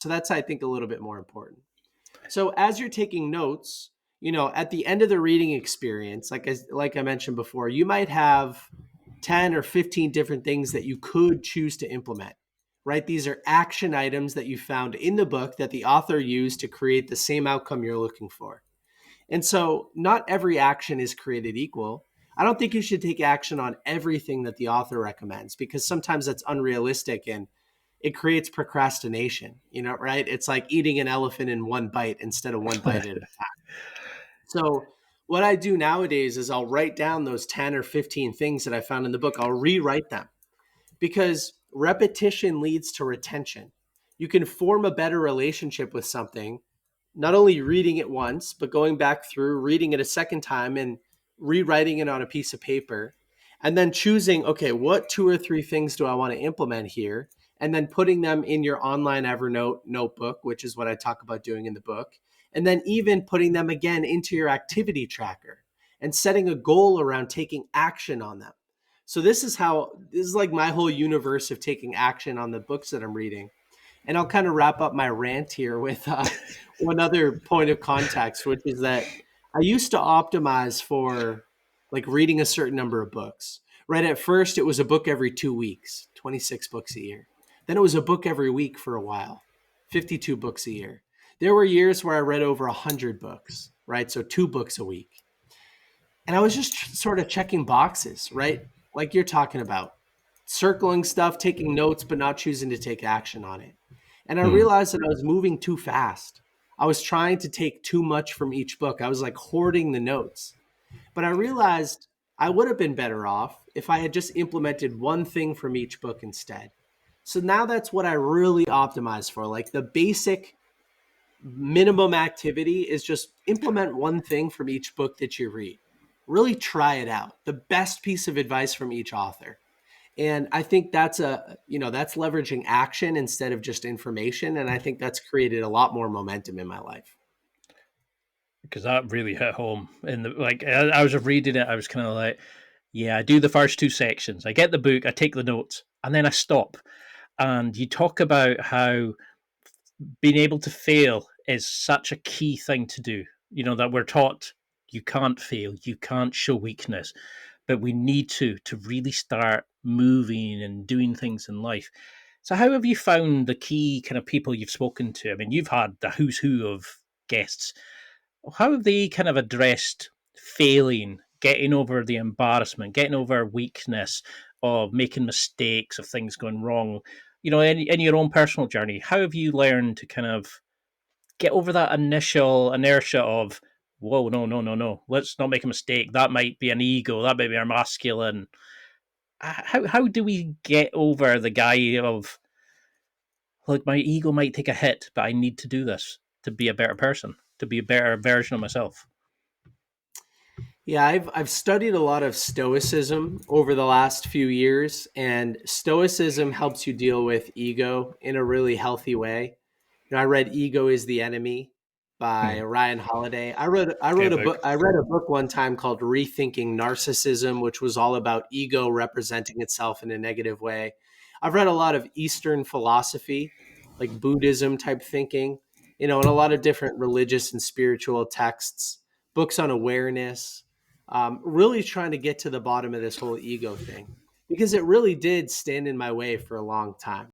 So that's, I think, a little bit more important. So as you're taking notes, at the end of the reading experience, like I mentioned before, you might have 10 or 15 different things that you could choose to implement, right? These are action items that you found in the book that the author used to create the same outcome you're looking for. And so not every action is created equal. I don't think you should take action on everything that the author recommends, because sometimes that's unrealistic and it creates procrastination, right? It's like eating an elephant in one bite instead of one bite at a time. So what I do nowadays is I'll write down those 10 or 15 things that I found in the book. I'll rewrite them, because repetition leads to retention. You can form a better relationship with something, not only reading it once, but going back through, reading it a second time and rewriting it on a piece of paper, and then choosing, okay, what 2 or 3 things do I want to implement here? And then putting them in your online Evernote notebook, which is what I talk about doing in the book. And then even putting them again into your activity tracker and setting a goal around taking action on them. So this is like my whole universe of taking action on the books that I'm reading. And I'll kind of wrap up my rant here with one other point of context, which is that I used to optimize for like reading a certain number of books. Right at first, it was a book every 2 weeks, 26 books a year. Then it was a book every week for a while, 52 books a year. There were years where I read over 100 books, right? So 2 books a week. And I was just sort of checking boxes, right? Like you're talking about, circling stuff, taking notes, but not choosing to take action on it. And I Hmm. realized that I was moving too fast. I was trying to take too much from each book. I was like hoarding the notes. But I realized I would have been better off if I had just implemented one thing from each book instead. So now that's what I really optimize for. Like the basic minimum activity is just implement one thing from each book that you read. Really try it out. The best piece of advice from each author. And I think that's leveraging action instead of just information. And I think that's created a lot more momentum in my life. Because that really hit home. And like, I was reading it, I was kind of like, yeah, I do the first two sections. I get the book, I take the notes, and then I stop. And you talk about how being able to fail is such a key thing to do. That we're taught you can't fail, you can't show weakness, but we need to really start moving and doing things in life. So, how have you found the key kind of people you've spoken to? I mean, you've had the who's who of guests. How have they kind of addressed failing, getting over the embarrassment, getting over weakness, of making mistakes, of things going wrong? In your own personal journey, how have you learned to kind of get over that initial inertia of, whoa, no, no, no, no, let's not make a mistake. That might be an ego. That might be our masculine. How do we get over the guy of, like, my ego might take a hit, but I need to do this to be a better person, to be a better version of myself? Yeah, I've studied a lot of stoicism over the last few years, and stoicism helps you deal with ego in a really healthy way. I read Ego is the Enemy by Hmm. Ryan Holiday. I Great book. read a book one time called Rethinking Narcissism, which was all about ego representing itself in a negative way. I've read a lot of Eastern philosophy, like Buddhism type thinking, and a lot of different religious and spiritual texts, books on awareness, really trying to get to the bottom of this whole ego thing, because it really did stand in my way for a long time.